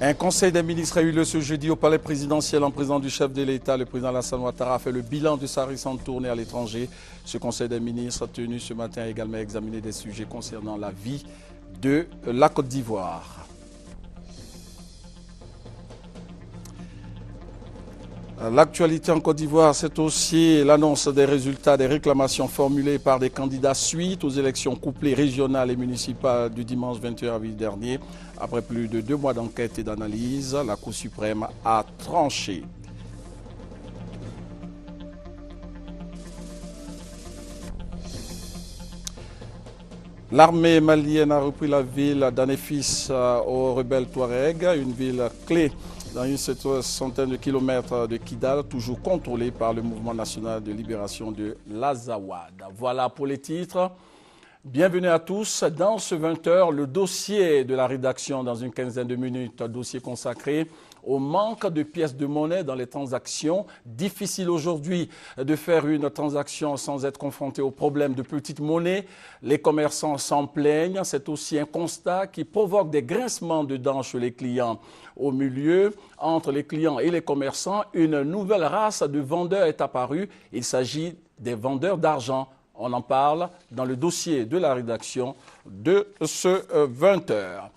Un conseil des ministres a eu lieu ce jeudi au palais présidentiel en présence du chef de l'État. Le président Alassane Ouattara a fait le bilan de sa récente tournée à l'étranger. Ce conseil des ministres tenu ce matin a également examiné des sujets concernant la vie de la Côte d'Ivoire. L'actualité en Côte d'Ivoire, c'est aussi l'annonce des résultats des réclamations formulées par des candidats suite aux élections couplées régionales et municipales du dimanche 21 avril dernier. Après plus de 2 mois d'enquête et d'analyse, la Cour suprême a tranché. L'armée malienne a repris la ville d'Anéfis aux rebelles Touareg, une ville clé dans une centaine de kilomètres de Kidal, toujours contrôlée par le mouvement national de libération de l'Azawad. Voilà pour les titres. Bienvenue à tous. Dans ce 20h, le dossier de la rédaction dans une quinzaine de minutes, dossier consacré au manque de pièces de monnaie dans les transactions. Difficile aujourd'hui de faire une transaction sans être confronté au problème de petite monnaie. Les commerçants s'en plaignent. C'est aussi un constat qui provoque des grincements de dents chez les clients. Au milieu, entre les clients et les commerçants, une nouvelle race de vendeurs est apparue. Il s'agit des vendeurs d'argent. On en parle dans le dossier de la rédaction de ce 20h.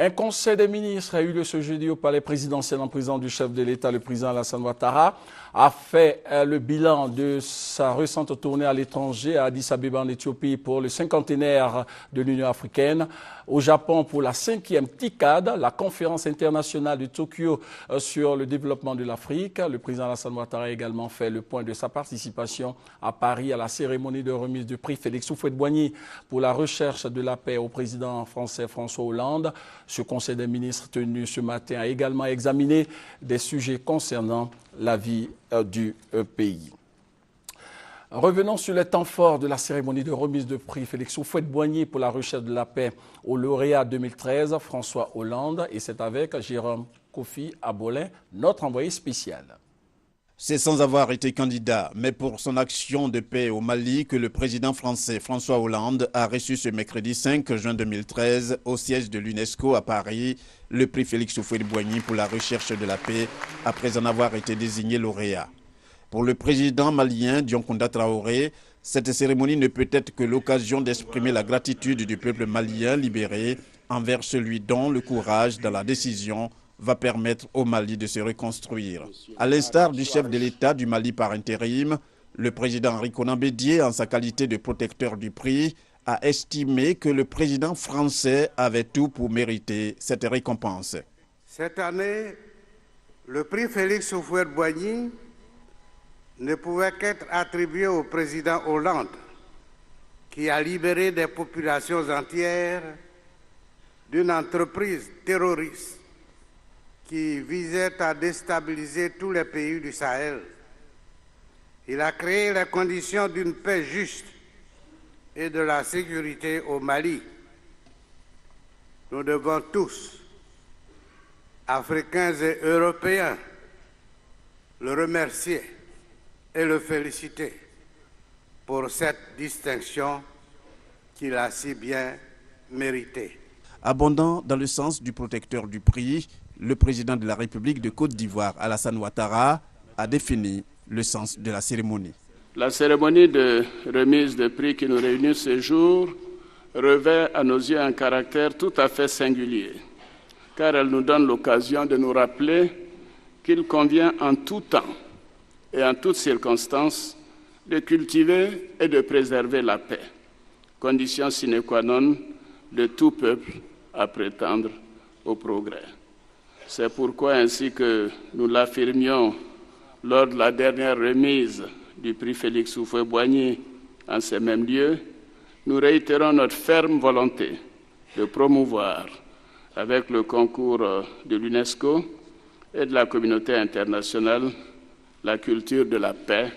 Un conseil des ministres a eu lieu ce jeudi au palais présidentiel en présence du chef de l'État, le président Alassane Ouattara, a fait le bilan de sa récente tournée à l'étranger, à Addis Abeba en Éthiopie pour le 50e de l'Union africaine, au Japon pour la 5e TICAD, la conférence internationale de Tokyo sur le développement de l'Afrique. Le président Alassane Ouattara a également fait le point de sa participation à Paris à la cérémonie de remise du prix Félix Houphouët-Boigny pour la recherche de la paix au président français François Hollande. Ce conseil des ministres tenu ce matin a également examiné des sujets concernant la vie du pays. Revenons sur les temps forts de la cérémonie de remise de prix Félix Houphouët-Boigny pour la recherche de la paix au lauréat 2013 François Hollande, et c'est avec Jérôme Kofi Abolin, notre envoyé spécial. C'est sans avoir été candidat, mais pour son action de paix au Mali que le président français François Hollande a reçu ce mercredi 5 juin 2013 au siège de l'UNESCO à Paris le prix Félix Houphouët-Boigny pour la recherche de la paix après en avoir été désigné lauréat. Pour le président malien Dioncounda Traoré, cette cérémonie ne peut être que l'occasion d'exprimer la gratitude du peuple malien libéré envers celui dont le courage dans la décision va permettre au Mali de se reconstruire. À l'instar du chef de l'État du Mali par intérim, le président Henri Konan Bédié, en sa qualité de protecteur du prix, a estimé que le président français avait tout pour mériter cette récompense. Cette année, le prix Félix Houphouët-Boigny ne pouvait qu'être attribué au président Hollande, qui a libéré des populations entières d'une entreprise terroriste qui visait à déstabiliser tous les pays du Sahel. Il a créé les conditions d'une paix juste et de la sécurité au Mali. Nous devons tous, Africains et Européens, le remercier et le féliciter pour cette distinction qu'il a si bien méritée. Abondant dans le sens du protecteur du prix, le président de la République de Côte d'Ivoire, Alassane Ouattara, a défini le sens de la cérémonie. La cérémonie de remise de prix qui nous réunit ce jour revêt à nos yeux un caractère tout à fait singulier, car elle nous donne l'occasion de nous rappeler qu'il convient en tout temps et en toutes circonstances de cultiver et de préserver la paix, condition sine qua non de tout peuple à prétendre au progrès. C'est pourquoi, ainsi que nous l'affirmions lors de la dernière remise du prix Félix Houphouët-Boigny en ces mêmes lieux, nous réitérons notre ferme volonté de promouvoir, avec le concours de l'UNESCO et de la communauté internationale, la culture de la paix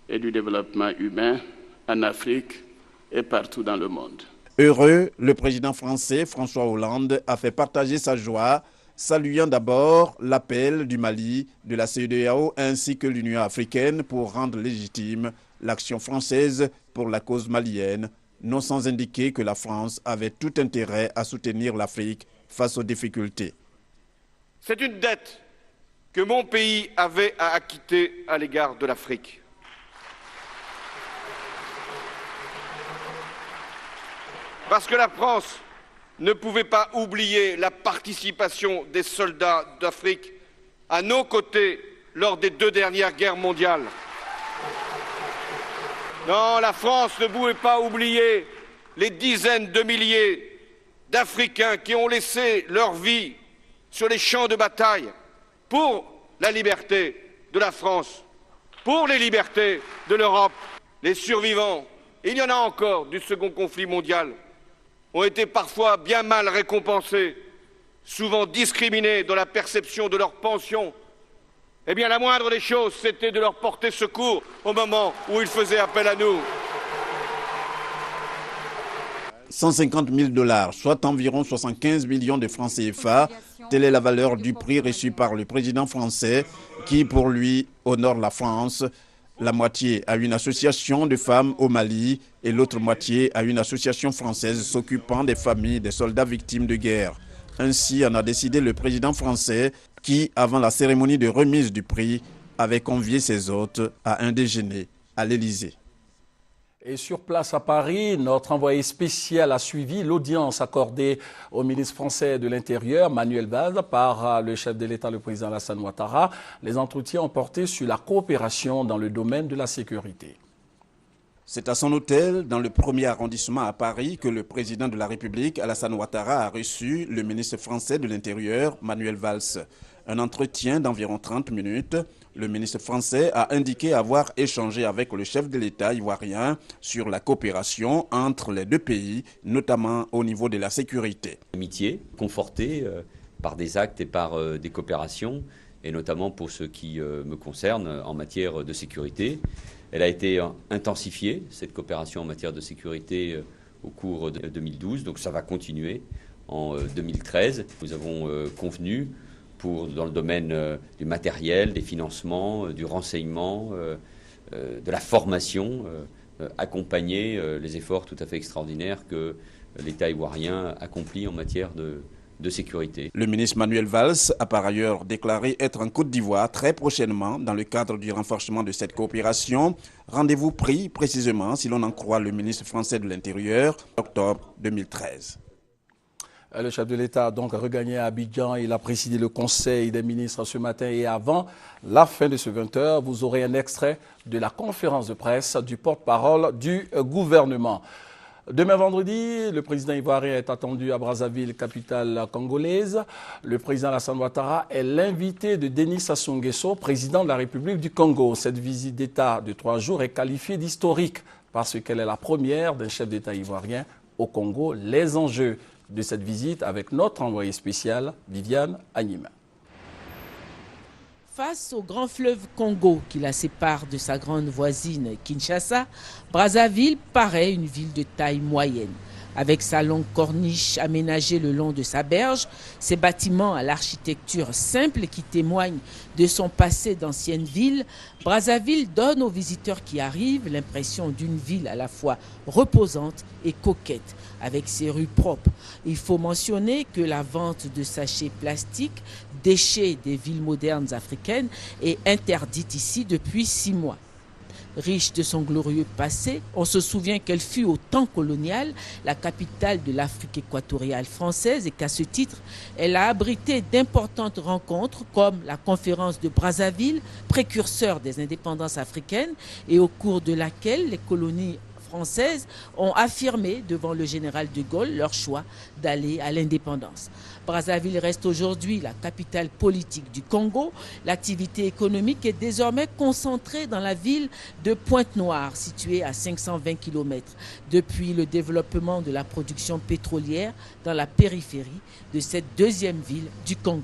et du développement humain en Afrique et partout dans le monde. Heureux, le président français François Hollande a fait partager sa joie, saluant d'abord l'appel du Mali, de la CEDEAO ainsi que l'Union africaine pour rendre légitime l'action française pour la cause malienne, non sans indiquer que la France avait tout intérêt à soutenir l'Afrique face aux difficultés. C'est une dette que mon pays avait à acquitter à l'égard de l'Afrique. Parce que la France ne pouvait pas oublier la participation des soldats d'Afrique à nos côtés lors des 2 dernières guerres mondiales. Non, la France ne pouvait pas oublier les dizaines de milliers d'Africains qui ont laissé leur vie sur les champs de bataille pour la liberté de la France, pour les libertés de l'Europe. Les survivants, et il y en a encore du second conflit mondial, ont été parfois bien mal récompensés, souvent discriminés dans la perception de leur pension. Eh bien, la moindre des choses, c'était de leur porter secours au moment où ils faisaient appel à nous. 150 000 $, soit environ 75 millions de francs CFA. Telle est la valeur du prix reçu par le président français qui, pour lui, honore la France. La moitié à une association de femmes au Mali et l'autre moitié à une association française s'occupant des familles des soldats victimes de guerre. Ainsi en a décidé le président français qui, avant la cérémonie de remise du prix, avait convié ses hôtes à un déjeuner à l'Élysée. Et sur place à Paris, notre envoyé spécial a suivi l'audience accordée au ministre français de l'Intérieur, Manuel Valls, par le chef de l'État, le président Alassane Ouattara. Les entretiens ont porté sur la coopération dans le domaine de la sécurité. C'est à son hôtel, dans le 1er arrondissement à Paris, que le président de la République, Alassane Ouattara, a reçu le ministre français de l'Intérieur, Manuel Valls. Un entretien d'environ 30 minutes. Le ministre français a indiqué avoir échangé avec le chef de l'État ivoirien sur la coopération entre les deux pays, notamment au niveau de la sécurité. L'amitié confortée par des actes et par des coopérations, et notamment pour ce qui me concerne en matière de sécurité. Elle a été intensifiée, cette coopération en matière de sécurité, au cours de 2012, donc ça va continuer en 2013. Nous avons convenu dans le domaine du matériel, des financements, du renseignement, de la formation, accompagner les efforts tout à fait extraordinaires que l'État ivoirien accomplit en matière de sécurité. Le ministre Manuel Valls a par ailleurs déclaré être en Côte d'Ivoire très prochainement dans le cadre du renforcement de cette coopération. Rendez-vous pris précisément, si l'on en croit le ministre français de l'Intérieur, octobre 2013. Le chef de l'État a donc regagné à Abidjan. Il a présidé le Conseil des ministres ce matin. Et avant la fin de ce 20h, vous aurez un extrait de la conférence de presse du porte-parole du gouvernement. Demain vendredi, le président ivoirien est attendu à Brazzaville, capitale congolaise. Le président Alassane Ouattara est l'invité de Denis Sassou Nguesso, président de la République du Congo. Cette visite d'État de 3 jours est qualifiée d'historique parce qu'elle est la première d'un chef d'État ivoirien au Congo. Les enjeux de cette visite avec notre envoyé spécial, Viviane Agnima. Face au grand fleuve Congo qui la sépare de sa grande voisine Kinshasa, Brazzaville paraît une ville de taille moyenne. Avec sa longue corniche aménagée le long de sa berge, ses bâtiments à l'architecture simple qui témoignent de son passé d'ancienne ville, Brazzaville donne aux visiteurs qui arrivent l'impression d'une ville à la fois reposante et coquette, avec ses rues propres. Il faut mentionner que la vente de sachets plastiques, déchets des villes modernes africaines, est interdite ici depuis 6 mois. Riche de son glorieux passé, on se souvient qu'elle fut au temps colonial la capitale de l'Afrique équatoriale française et qu'à ce titre, elle a abrité d'importantes rencontres comme la conférence de Brazzaville, précurseur des indépendances africaines et au cours de laquelle les colonies françaises ont affirmé devant le général de Gaulle leur choix d'aller à l'indépendance. Brazzaville reste aujourd'hui la capitale politique du Congo. L'activité économique est désormais concentrée dans la ville de Pointe-Noire, située à 520 km, depuis le développement de la production pétrolière dans la périphérie de cette deuxième ville du Congo.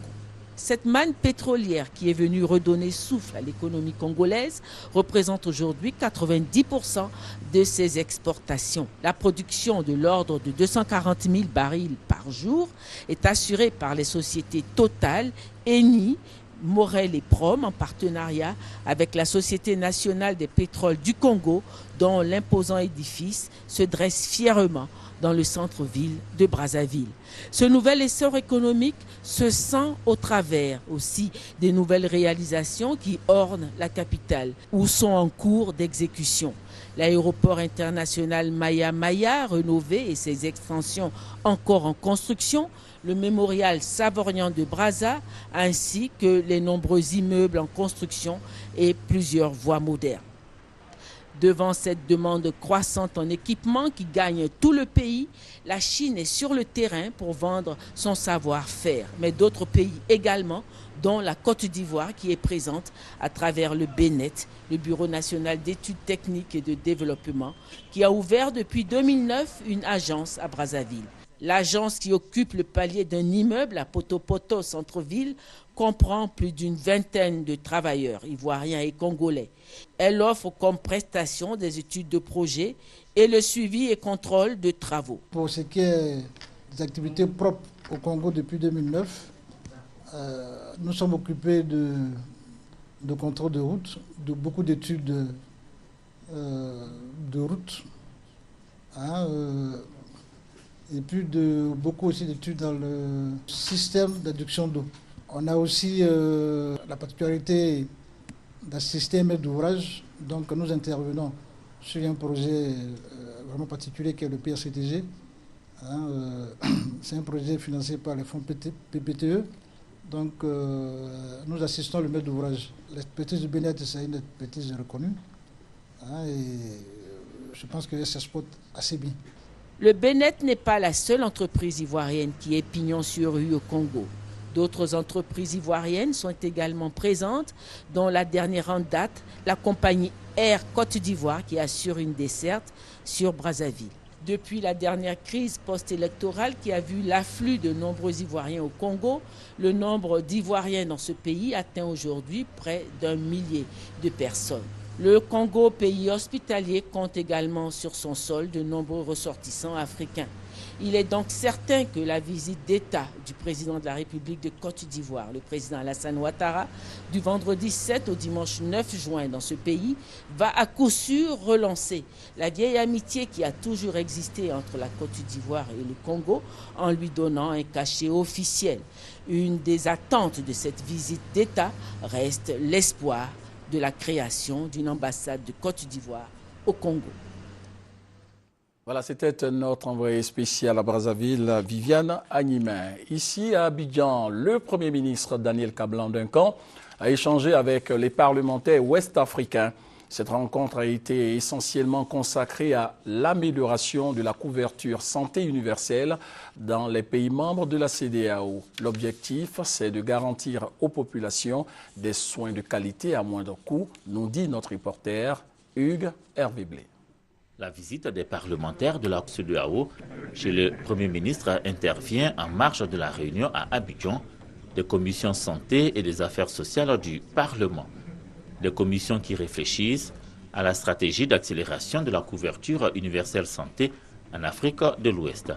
Cette manne pétrolière qui est venue redonner souffle à l'économie congolaise représente aujourd'hui 90% de ses exportations. La production de l'ordre de 240 000 barils par jour est assurée par les sociétés Total, Eni, Morel et Prom, en partenariat avec la Société nationale des pétroles du Congo, dont l'imposant édifice se dresse fièrement dans le centre-ville de Brazzaville. Ce nouvel essor économique se sent au travers aussi des nouvelles réalisations qui ornent la capitale ou sont en cours d'exécution. L'aéroport international Maya Maya, rénové et ses extensions encore en construction, le mémorial Savourian de Brazza, ainsi que les nombreux immeubles en construction et plusieurs voies modernes. Devant cette demande croissante en équipement qui gagne tout le pays, la Chine est sur le terrain pour vendre son savoir-faire, mais d'autres pays également, dont la Côte d'Ivoire qui est présente à travers le BNET, le Bureau national d'études techniques et de développement, qui a ouvert depuis 2009 une agence à Brazzaville. L'agence qui occupe le palier d'un immeuble à Poto-Poto, centre-ville, comprend plus d'une vingtaine de travailleurs ivoiriens et congolais. Elle offre comme prestation des études de projet et le suivi et contrôle de travaux. Pour ce qui est des activités propres au Congo depuis 2009, nous sommes occupés de contrôle de route, de beaucoup d'études de route, et puis beaucoup aussi d'études dans le système d'adduction d'eau. On a aussi la particularité d'un système d'ouvrage, donc nous intervenons sur un projet vraiment particulier qui est le PRCTG. C'est un projet financé par les fonds PPTE. Donc nous assistons le maître d'ouvrage. L'expertise du BNET, c'est une expertise reconnue. Et je pense que ça se porte assez bien. Le BNET n'est pas la seule entreprise ivoirienne qui est pignon sur rue au Congo. D'autres entreprises ivoiriennes sont également présentes, dont la dernière en date, la compagnie Air Côte d'Ivoire qui assure une desserte sur Brazzaville. Depuis la dernière crise post-électorale qui a vu l'afflux de nombreux Ivoiriens au Congo, le nombre d'Ivoiriens dans ce pays atteint aujourd'hui près d'1 millier de personnes. Le Congo, pays hospitalier, compte également sur son sol de nombreux ressortissants africains. Il est donc certain que la visite d'État du président de la République de Côte d'Ivoire, le président Alassane Ouattara, du vendredi 7 au dimanche 9 juin dans ce pays, va à coup sûr relancer la vieille amitié qui a toujours existé entre la Côte d'Ivoire et le Congo en lui donnant un cachet officiel. Une des attentes de cette visite d'État reste l'espoir de la création d'une ambassade de Côte d'Ivoire au Congo. Voilà, c'était notre envoyé spécial à Brazzaville, Viviane Agnimin. Ici à Abidjan, le Premier ministre Daniel Kablan-Duncan a échangé avec les parlementaires ouest-africains. Cette rencontre a été essentiellement consacrée à l'amélioration de la couverture santé universelle dans les pays membres de la CEDEAO. L'objectif, c'est de garantir aux populations des soins de qualité à moindre coût, nous dit notre reporter Hugues Hervé-Blé. La visite des parlementaires de la CEDEAO chez le Premier ministre intervient en marge de la réunion à Abidjan des commissions santé et des affaires sociales du Parlement. Des commissions qui réfléchissent à la stratégie d'accélération de la couverture universelle santé en Afrique de l'Ouest.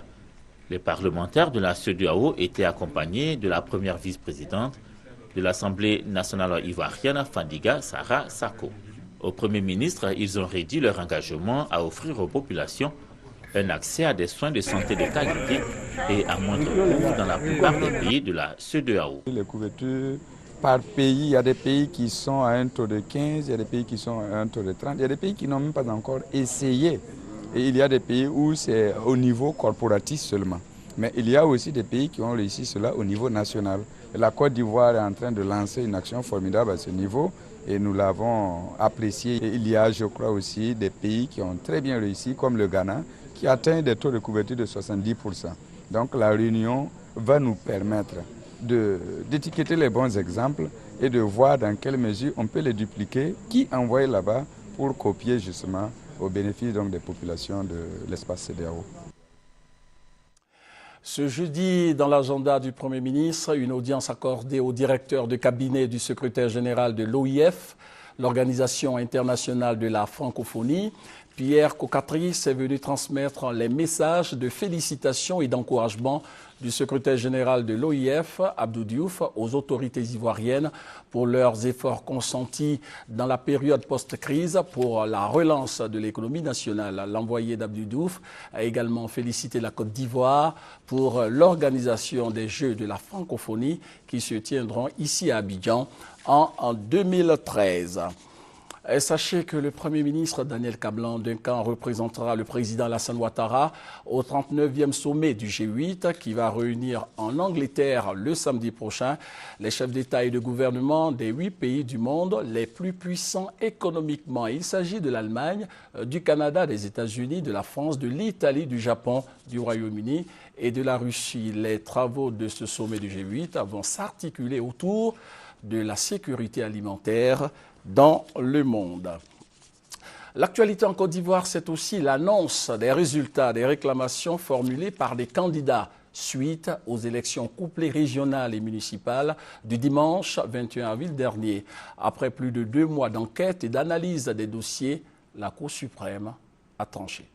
Les parlementaires de la CEDEAO étaient accompagnés de la première vice-présidente de l'Assemblée nationale ivoirienne, Fandiga Sarah Sako. Au Premier ministre, ils ont réduit leur engagement à offrir aux populations un accès à des soins de santé de qualité et à moindre coût dans la plupart des pays de la CEDEAO. Les couvertures par pays, il y a des pays qui sont à un taux de 15, il y a des pays qui sont à un taux de 30, il y a des pays qui n'ont même pas encore essayé. Et il y a des pays où c'est au niveau corporatif seulement. Mais il y a aussi des pays qui ont réussi cela au niveau national. Et la Côte d'Ivoire est en train de lancer une action formidable à ce niveau et nous l'avons apprécié. Et il y a, je crois aussi, des pays qui ont très bien réussi, comme le Ghana, qui atteint des taux de couverture de 70%. Donc la réunion va nous permettre d'étiqueter les bons exemples et de voir dans quelle mesure on peut les dupliquer, qui envoyer là-bas pour copier justement au bénéfice donc, des populations de l'espace CEDEAO. Ce jeudi, dans l'agenda du Premier ministre, une audience accordée au directeur de cabinet du secrétaire général de l'OIF, l'Organisation internationale de la francophonie, Pierre Cocatrice est venu transmettre les messages de félicitations et d'encouragement du secrétaire général de l'OIF, Abdou Diouf, aux autorités ivoiriennes pour leurs efforts consentis dans la période post-crise pour la relance de l'économie nationale. L'envoyé d'Abdou Diouf a également félicité la Côte d'Ivoire pour l'organisation des Jeux de la francophonie qui se tiendront ici à Abidjan en 2013. Et sachez que le Premier ministre Daniel Kablan-Duncan représentera le président Alassane Ouattara au 39e sommet du G8 qui va réunir en Angleterre le samedi prochain les chefs d'État et de gouvernement des 8 pays du monde les plus puissants économiquement. Il s'agit de l'Allemagne, du Canada, des États-Unis, de la France, de l'Italie, du Japon, du Royaume-Uni et de la Russie. Les travaux de ce sommet du G8 vont s'articuler autour de la sécurité alimentaire dans le monde. L'actualité en Côte d'Ivoire, c'est aussi l'annonce des résultats des réclamations formulées par des candidats suite aux élections couplées régionales et municipales du dimanche 21 avril dernier. Après plus de 2 mois d'enquête et d'analyse des dossiers, la Cour suprême a tranché.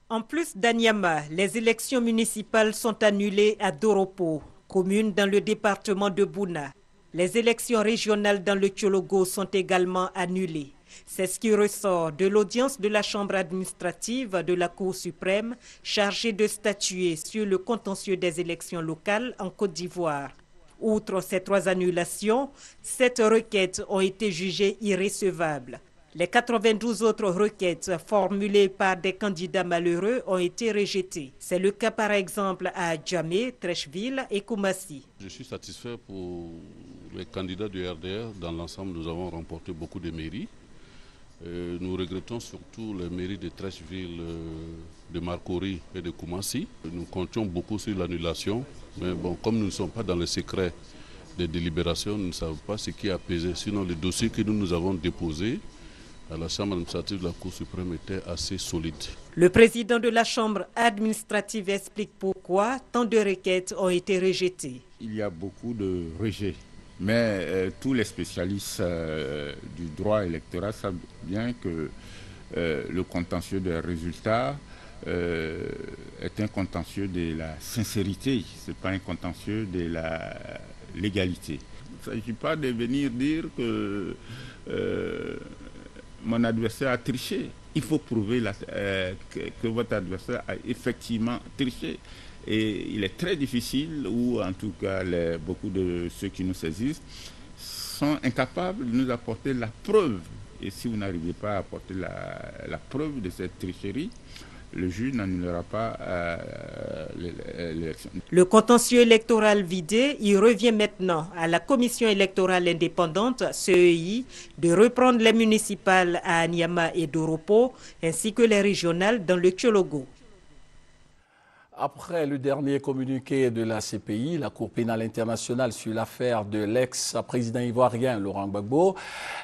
En plus d'Anyama, les élections municipales sont annulées à Doropo, commune dans le département de Bouna. Les élections régionales dans le Tchologo sont également annulées. C'est ce qui ressort de l'audience de la Chambre administrative de la Cour suprême chargée de statuer sur le contentieux des élections locales en Côte d'Ivoire. Outre ces 3 annulations, 7 requêtes ont été jugées irrécevables. Les 92 autres requêtes formulées par des candidats malheureux ont été rejetées. C'est le cas par exemple à Djamé, Trècheville et Koumassi. Je suis satisfait pour les candidats du RDR. Dans l'ensemble, nous avons remporté beaucoup de mairies. Nous regrettons surtout les mairies de Trècheville, de Marcory et de Koumassi. Nous comptions beaucoup sur l'annulation, mais bon, comme nous ne sommes pas dans le secret des délibérations, nous ne savons pas ce qui a pesé. Sinon, le dossier que nous avons déposé à la Chambre administrative de la Cour suprême était assez solide. Le président de la Chambre administrative explique pourquoi tant de requêtes ont été rejetées. Il y a beaucoup de rejets, mais tous les spécialistes du droit électoral savent bien que le contentieux des résultats est un contentieux de la sincérité, ce n'est pas un contentieux de la légalité. Il ne s'agit pas de venir dire que mon adversaire a triché. Il faut prouver que votre adversaire a effectivement triché. Et il est très difficile, ou en tout cas beaucoup de ceux qui nous saisissent sont incapables de nous apporter la preuve. Et si vous n'arrivez pas à apporter la preuve de cette tricherie, le juge n'annulera pas l'élection. Le contentieux électoral vidé, il revient maintenant à la Commission électorale indépendante, CEI, de reprendre les municipales à Anyama et Doropo, ainsi que les régionales dans le Tchologo. Après le dernier communiqué de la CPI, la Cour pénale internationale sur l'affaire de l'ex-président ivoirien Laurent Gbagbo,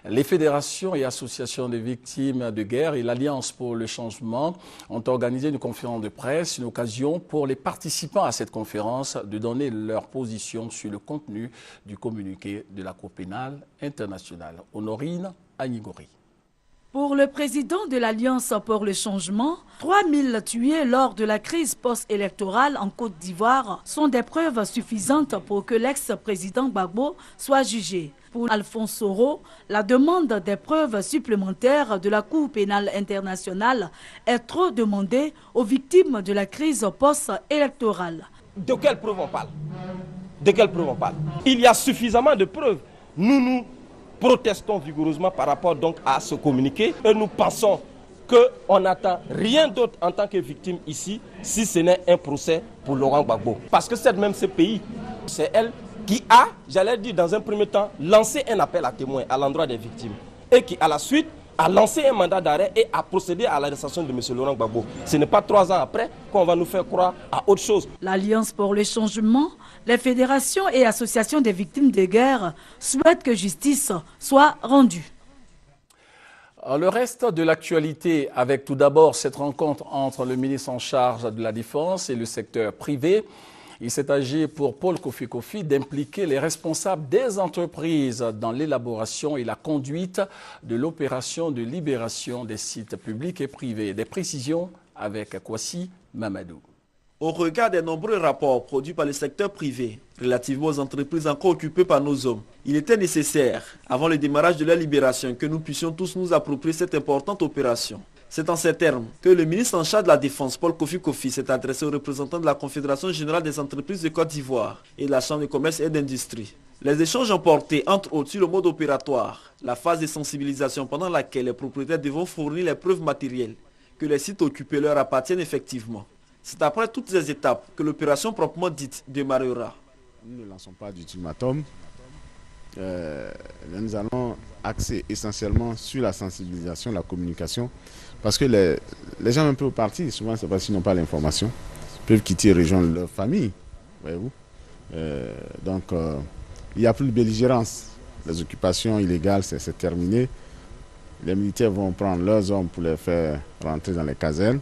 les fédérations et associations de victimes de guerre et l'Alliance pour le changement ont organisé une conférence de presse, une occasion pour les participants à cette conférence de donner leur position sur le contenu du communiqué de la Cour pénale internationale. Honorine Agnigori. Pour le président de l'Alliance pour le changement, 3000 tués lors de la crise post-électorale en Côte d'Ivoire sont des preuves suffisantes pour que l'ex-président Gbagbo soit jugé. Pour Alphonse Soro, la demande des preuves supplémentaires de la Cour pénale internationale est trop demandée aux victimes de la crise post-électorale. De quelles preuves on parle? De quelles preuves on parle? Il y a suffisamment de preuves. Nous protestons vigoureusement par rapport donc à ce communiqué et nous pensons qu'on n'attend rien d'autre en tant que victime ici si ce n'est un procès pour Laurent Gbagbo. Parce que cette même CPI, c'est elle qui a, j'allais dire dans un premier temps, lancé un appel à témoins à l'endroit des victimes et qui à la suite a lancé un mandat d'arrêt et a procédé à l'arrestation de M. Laurent Gbagbo. Ce n'est pas 3 ans après qu'on va nous faire croire à autre chose. L'Alliance pour le changement, les fédérations et associations des victimes de guerre souhaitent que justice soit rendue. Le reste de l'actualité avec tout d'abord cette rencontre entre le ministre en charge de la Défense et le secteur privé. Il s'est agi pour Paul Kofi Kofi d'impliquer les responsables des entreprises dans l'élaboration et la conduite de l'opération de libération des sites publics et privés. Des précisions avec Kwasi Mamadou. Au regard des nombreux rapports produits par le secteur privé relativement aux entreprises encore occupées par nos hommes, il était nécessaire, avant le démarrage de la libération, que nous puissions tous nous approprier cette importante opération. C'est en ces termes que le ministre en charge de la Défense, Paul Kofi Kofi, s'est adressé aux représentants de la Confédération générale des entreprises de Côte d'Ivoire et de la Chambre de commerce et d'industrie. Les échanges ont porté, entre autres, sur le mode opératoire, la phase de sensibilisation pendant laquelle les propriétaires devront fournir les preuves matérielles que les sites occupés leur appartiennent effectivement. C'est après toutes ces étapes que l'opération proprement dite démarrera. Nous ne lançons pas d'ultimatum. Nous allons axer essentiellement sur la sensibilisation, la communication, parce que les gens un peu partis, souvent c'est parce qu'ils n'ont pas l'information, peuvent quitter et rejoindre leur famille, voyez-vous. Donc il n'y a plus de belligérance. Les occupations illégales, c'est terminé. Les militaires vont prendre leurs hommes pour les faire rentrer dans les casernes.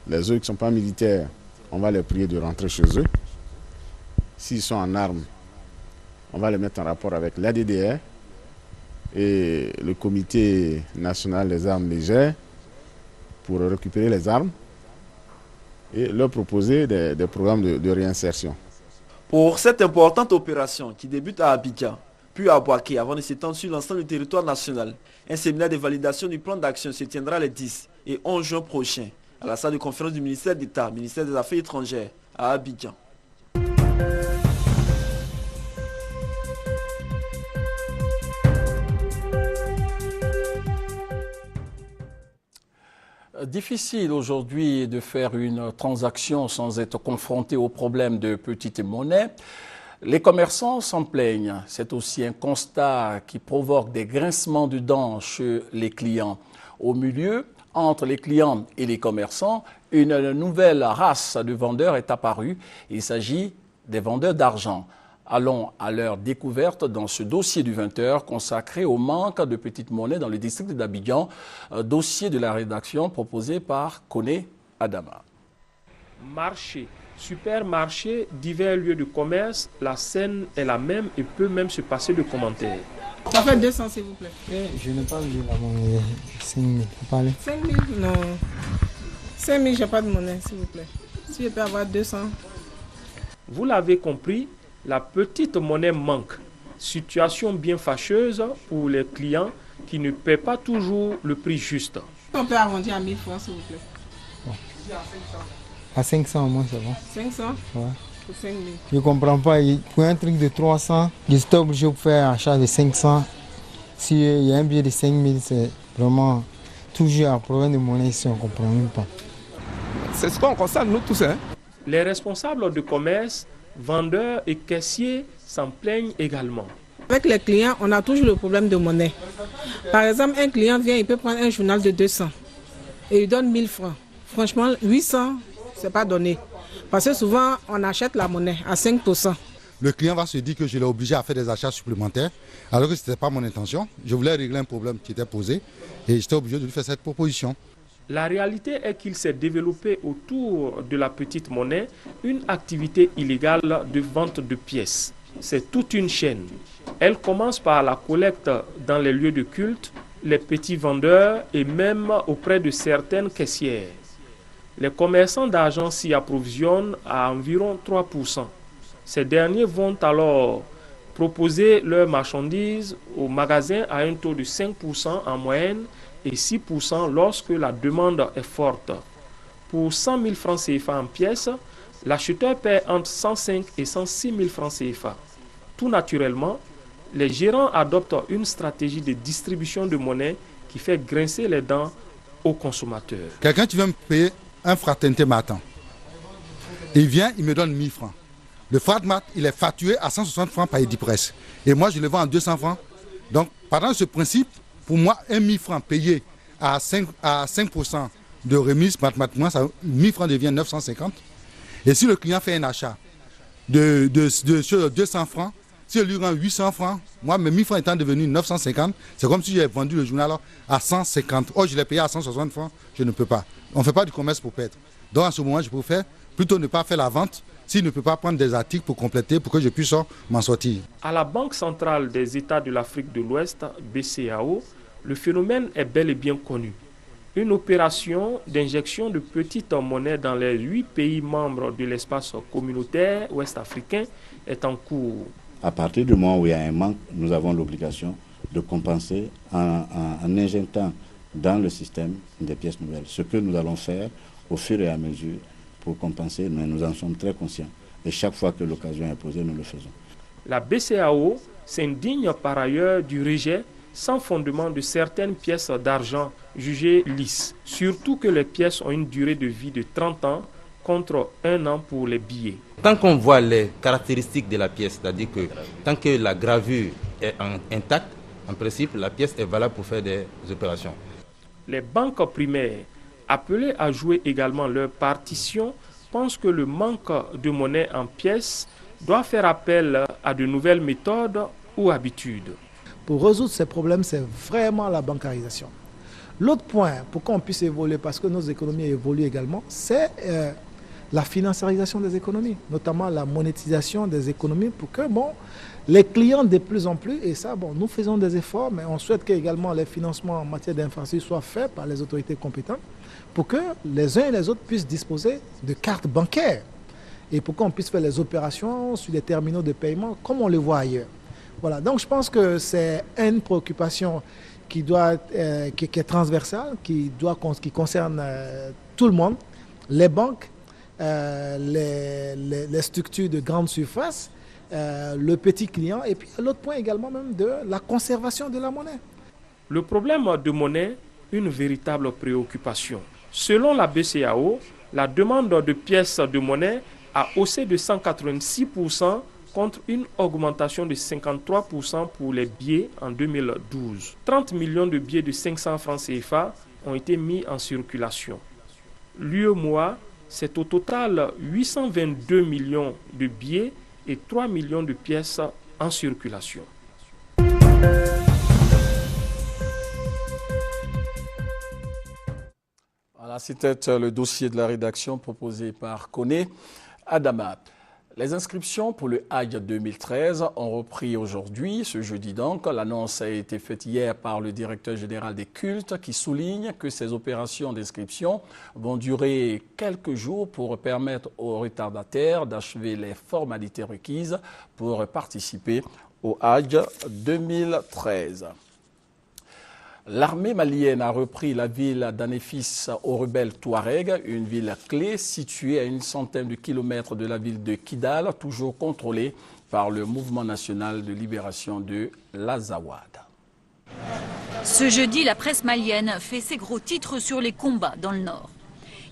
Les autres qui ne sont pas militaires, on va les prier de rentrer chez eux. S'ils sont en armes, on va les mettre en rapport avec l'ADDR et le Comité national des armes légères pour récupérer les armes et leur proposer des programmes de réinsertion. Pour cette importante opération qui débute à Abidjan, puis à Bouaké avant de s'étendre sur l'ensemble du territoire national, un séminaire de validation du plan d'action se tiendra les 10 et 11 juin prochains à la salle de conférence du ministère d'État, ministère des Affaires étrangères, à Abidjan. Difficile aujourd'hui de faire une transaction sans être confronté au problème de petite monnaie. Les commerçants s'en plaignent. C'est aussi un constat qui provoque des grincements de dents chez les clients. Au milieu, entre les clients et les commerçants, une nouvelle race de vendeurs est apparue. Il s'agit des vendeurs d'argent. Allons à leur découverte dans ce dossier du 20h consacré au manque de petites monnaies dans le district d'Abidjan, dossier de la rédaction proposé par Koné Adama. Marché, supermarché, divers lieux de commerce, la scène est la même et peut même se passer de commentaires. Ça fait 200 s'il vous plaît. Je n'ai pas vu la monnaie. 5 000, vous parlez 5 000 non. 5 000, je n'ai pas de monnaie s'il vous plaît. Si je peux avoir 200. Vous l'avez compris, la petite monnaie manque. Situation bien fâcheuse pour les clients qui ne paient pas toujours le prix juste. On peut arrondir à 1000 francs s'il vous plaît. Bon. À 500 au moins c'est bon. 500 Ouais. Pour 5 000. Je ne comprends pas. Pour un truc de 300, je suis obligé de faire un achat de 500. S'il y a un billet de 5 000, c'est vraiment toujours un problème de monnaie ici, on ne comprend même pas. C'est ce qu'on constate nous tous. Hein? Les responsables de commerce, vendeurs et caissiers s'en plaignent également. Avec les clients, on a toujours le problème de monnaie. Par exemple, un client vient, il peut prendre un journal de 200 et il donne 1000 francs. Franchement, 800, ce n'est pas donné. Parce que souvent, on achète la monnaie à 5%. Le client va se dire que je l'ai obligé à faire des achats supplémentaires, alors que ce n'était pas mon intention. Je voulais régler un problème qui était posé et j'étais obligé de lui faire cette proposition. La réalité est qu'il s'est développé autour de la petite monnaie une activité illégale de vente de pièces. C'est toute une chaîne. Elle commence par la collecte dans les lieux de culte, les petits vendeurs et même auprès de certaines caissières. Les commerçants d'argent s'y approvisionnent à environ 3%. Ces derniers vont alors proposer leurs marchandises aux magasins à un taux de 5% en moyenne et 6% lorsque la demande est forte. Pour 100 000 francs CFA en pièces, l'acheteur paie entre 105 et 106 000 francs CFA. Tout naturellement, les gérants adoptent une stratégie de distribution de monnaie qui fait grincer les dents aux consommateurs. Quelqu'un qui vient me payer un fraternité matin, il vient, il me donne 1000 francs. Le fratmat, il est facturé à 160 francs par Edipresse. Et moi, je le vends à 200 francs. Donc, pendant ce principe, pour moi, 1000 francs payé à 5% de remise, mathématiquement, 1000 francs devient 950. Et si le client fait un achat de 200 francs, si je lui rend 800 francs, moi, mes 1000 francs étant devenus 950, c'est comme si j'avais vendu le journal à 150. Oh, je l'ai payé à 160 francs, je ne peux pas. On ne fait pas du commerce pour perdre. Donc, en ce moment, je préfère plutôt ne pas faire la vente s'il ne peut pas prendre des articles pour compléter, pour que je puisse m'en sortir. À la Banque centrale des États de l'Afrique de l'Ouest, BCAO, le phénomène est bel et bien connu. Une opération d'injection de petites monnaies dans les 8 pays membres de l'espace communautaire ouest-africain est en cours. À partir du moment où il y a un manque, nous avons l'obligation de compenser en injectant dans le système des pièces nouvelles. Ce que nous allons faire au fur et à mesure pour compenser, mais nous en sommes très conscients. Et chaque fois que l'occasion est posée, nous le faisons. La BCAO s'indigne par ailleurs du rejet sans fondement de certaines pièces d'argent jugées lisses. Surtout que les pièces ont une durée de vie de 30 ans contre 1 an pour les billets. Tant qu'on voit les caractéristiques de la pièce, c'est-à-dire que tant que la gravure est intacte, en principe, la pièce est valable pour faire des opérations. Les banques primaires, appelées à jouer également leur partition, pensent que le manque de monnaie en pièces doit faire appel à de nouvelles méthodes ou habitudes. Pour résoudre ces problèmes, c'est vraiment la bancarisation. L'autre point, pour qu'on puisse évoluer, parce que nos économies évoluent également, c'est la financiarisation des économies, notamment la monétisation des économies pour que les clients de plus en plus, et ça, nous faisons des efforts, mais on souhaite que également les financements en matière d'infrastructure soient faits par les autorités compétentes pour que les uns et les autres puissent disposer de cartes bancaires et pour qu'on puisse faire les opérations sur les terminaux de paiement comme on le voit ailleurs. Voilà, donc je pense que c'est une préoccupation qui est transversale, qui concerne tout le monde, les banques, les structures de grande surface, le petit client, et puis l'autre point également même de la conservation de la monnaie. Le problème de monnaie, une véritable préoccupation. Selon la BCAO, la demande de pièces de monnaie a haussé de 186% contre une augmentation de 53% pour les billets en 2012. 30 millions de billets de 500 francs CFA ont été mis en circulation. L'UEMOA, c'est au total 822 millions de billets et 3 millions de pièces en circulation. Voilà, c'était le dossier de la rédaction proposé par Koné Adama. Les inscriptions pour le Hajj 2013 ont repris aujourd'hui, ce jeudi donc. L'annonce a été faite hier par le directeur général des cultes qui souligne que ces opérations d'inscription vont durer quelques jours pour permettre aux retardataires d'achever les formalités requises pour participer au Hajj 2013. L'armée malienne a repris la ville d'Anéfis aux rebelles Touaregs, une ville clé située à une centaine de kilomètres de la ville de Kidal, toujours contrôlée par le mouvement national de libération de l'Azawad. Ce jeudi, la presse malienne fait ses gros titres sur les combats dans le nord.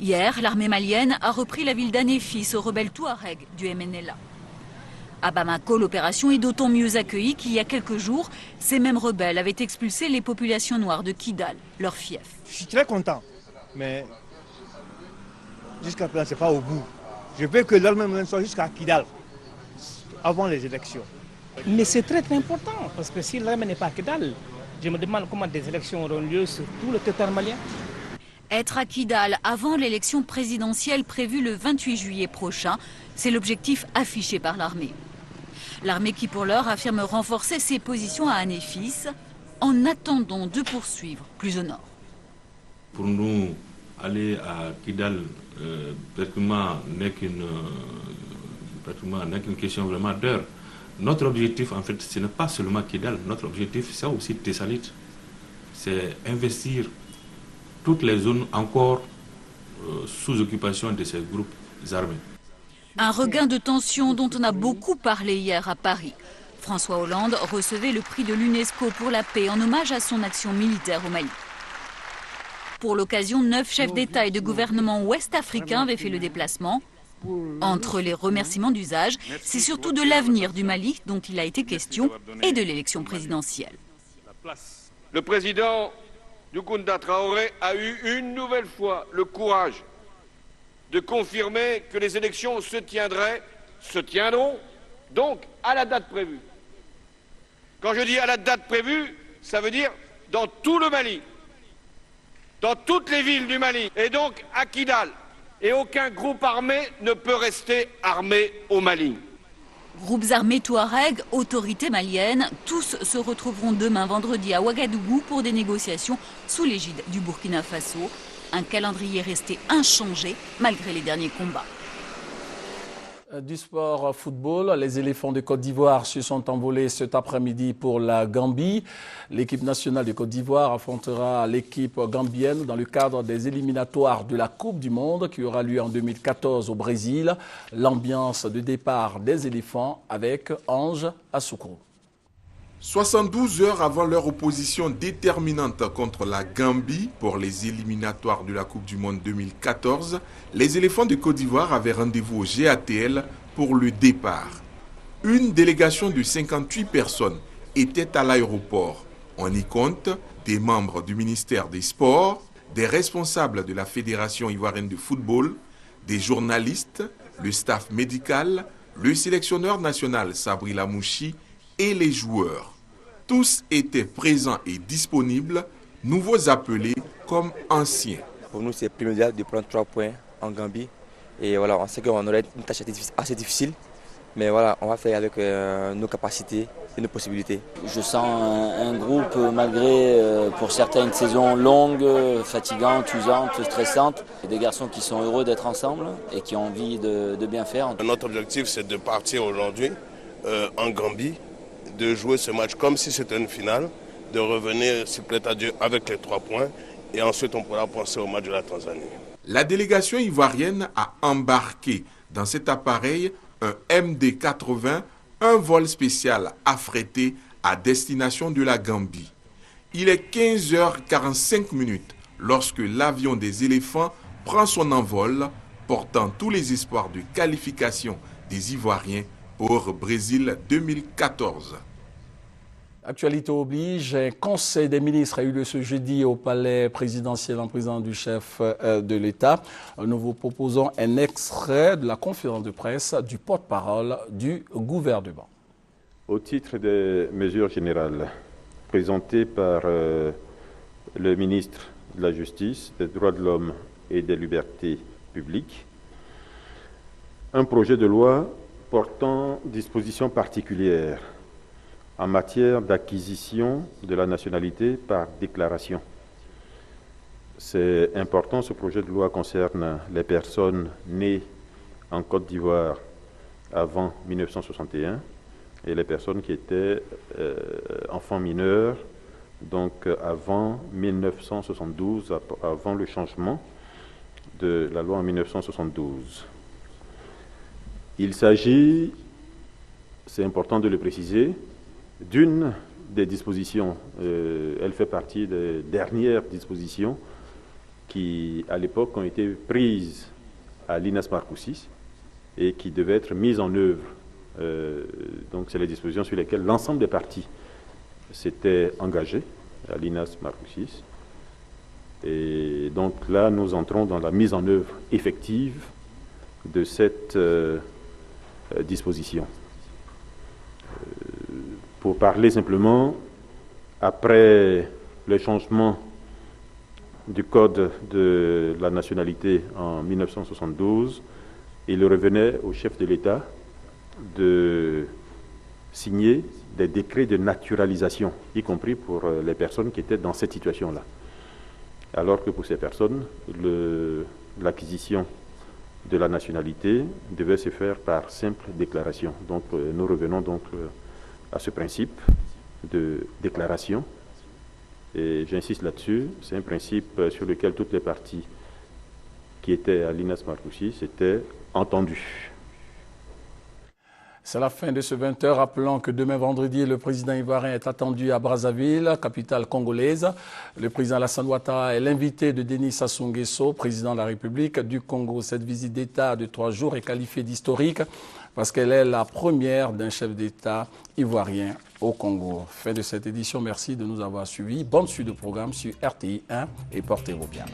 Hier, l'armée malienne a repris la ville d'Anéfis aux rebelles Touaregs du MNLA. À Bamako, l'opération est d'autant mieux accueillie qu'il y a quelques jours, ces mêmes rebelles avaient expulsé les populations noires de Kidal, leur fief. Je suis très content, mais jusqu'à présent, ce n'est pas au bout. Je veux que l'armée soit jusqu'à Kidal, avant les élections. Mais c'est très important, parce que si l'armée n'est pas à Kidal, je me demande comment des élections auront lieu sur tout le territoire malien. Être à Kidal avant l'élection présidentielle prévue le 28 juillet prochain, c'est l'objectif affiché par l'armée. L'armée qui pour l'heure affirme renforcer ses positions à Anéfis en attendant de poursuivre plus au nord. Pour nous, aller à Kidal pratiquement n'est qu'une question vraiment d'heure. Notre objectif, en fait, ce n'est pas seulement Kidal. Notre objectif, c'est aussi Tessalit. C'est investir toutes les zones encore sous occupation de ces groupes armés. Un regain de tension dont on a beaucoup parlé hier à Paris. François Hollande recevait le prix de l'UNESCO pour la paix en hommage à son action militaire au Mali. Pour l'occasion, 9 chefs d'État et de gouvernement ouest-africains avaient fait le déplacement. Entre les remerciements d'usage, c'est surtout de l'avenir du Mali dont il a été question et de l'élection présidentielle. Le président Doukounda Traoré a eu une nouvelle fois le courage de confirmer que les élections se tiendront donc à la date prévue. Quand je dis à la date prévue, ça veut dire dans tout le Mali, dans toutes les villes du Mali, et donc à Kidal, Et aucun groupe armé ne peut rester armé au Mali. Groupes armés touaregs, autorités maliennes, tous se retrouveront demain vendredi à Ouagadougou pour des négociations sous l'égide du Burkina Faso. Un calendrier resté inchangé malgré les derniers combats. Du sport football, les éléphants de Côte d'Ivoire se sont envolés cet après-midi pour la Gambie. L'équipe nationale de Côte d'Ivoire affrontera l'équipe gambienne dans le cadre des éliminatoires de la Coupe du Monde qui aura lieu en 2014 au Brésil. L'ambiance de départ des éléphants avec Ange Assoukro. 72 heures avant leur opposition déterminante contre la Gambie pour les éliminatoires de la Coupe du Monde 2014, les éléphants de Côte d'Ivoire avaient rendez-vous au GATL pour le départ. Une délégation de 58 personnes était à l'aéroport. On y compte des membres du ministère des Sports, des responsables de la Fédération ivoirienne de football, des journalistes, le staff médical, le sélectionneur national Sabri Lamouchi et les joueurs. Tous étaient présents et disponibles, nouveaux appelés comme anciens. Pour nous, c'est primordial de prendre 3 points en Gambie. Et voilà, on sait qu'on aurait une tâche assez difficile. Mais voilà, on va faire avec nos capacités et nos possibilités. Je sens un groupe, malgré pour certains une saison longue, fatigante, usante, stressante. Des garçons qui sont heureux d'être ensemble et qui ont envie de bien faire. Notre objectif, c'est de partir aujourd'hui en Gambie, de jouer ce match comme si c'était une finale, de revenir, s'il plaît à Dieu, avec les 3 points. Et ensuite, on pourra penser au match de la Tanzanie. La délégation ivoirienne a embarqué dans cet appareil un MD-80, un vol spécial affrété à destination de la Gambie. Il est 15h45 lorsque l'avion des éléphants prend son envol, portant tous les espoirs de qualification des Ivoiriens pour Brésil 2014. Actualité oblige, un conseil des ministres a eu lieu ce jeudi au palais présidentiel en présence du chef de l'État. Nous vous proposons un extrait de la conférence de presse du porte-parole du gouvernement. Au titre des mesures générales présentées par le ministre de la Justice, des Droits de l'Homme et des Libertés publiques, un projet de loi portant dispositions particulières en matière d'acquisition de la nationalité par déclaration. C'est important, ce projet de loi concerne les personnes nées en Côte d'Ivoire avant 1961 et les personnes qui étaient enfants mineurs, donc avant 1972, avant le changement de la loi en 1972. Il s'agit, c'est important de le préciser, d'une des dispositions, elle fait partie des dernières dispositions qui, à l'époque, ont été prises à l'INAS Marcoussis et qui devaient être mises en œuvre. Donc, c'est les dispositions sur lesquelles l'ensemble des partis s'étaient engagés à l'INAS Marcoussis. Et donc là, nous entrons dans la mise en œuvre effective de cette disposition. Pour parler simplement, après le changement du code de la nationalité en 1972, il revenait au chef de l'État de signer des décrets de naturalisation, y compris pour les personnes qui étaient dans cette situation-là. Alors que pour ces personnes, l'acquisition de la nationalité devait se faire par simple déclaration. Donc nous revenons donc à ce principe de déclaration. Et j'insiste là-dessus, c'est un principe sur lequel toutes les parties qui étaient à l'INAS Marcoussis étaient entendues. C'est la fin de ce 20h. Rappelons que demain vendredi, le président ivoirien est attendu à Brazzaville, capitale congolaise. Le président Alassane Ouattara est l'invité de Denis Sassou Nguesso, président de la République du Congo. Cette visite d'État de 3 jours est qualifiée d'historique parce qu'elle est la première d'un chef d'État ivoirien au Congo. Fin de cette édition. Merci de nous avoir suivis. Bonne suite de programme sur RTI 1 et portez-vous bien.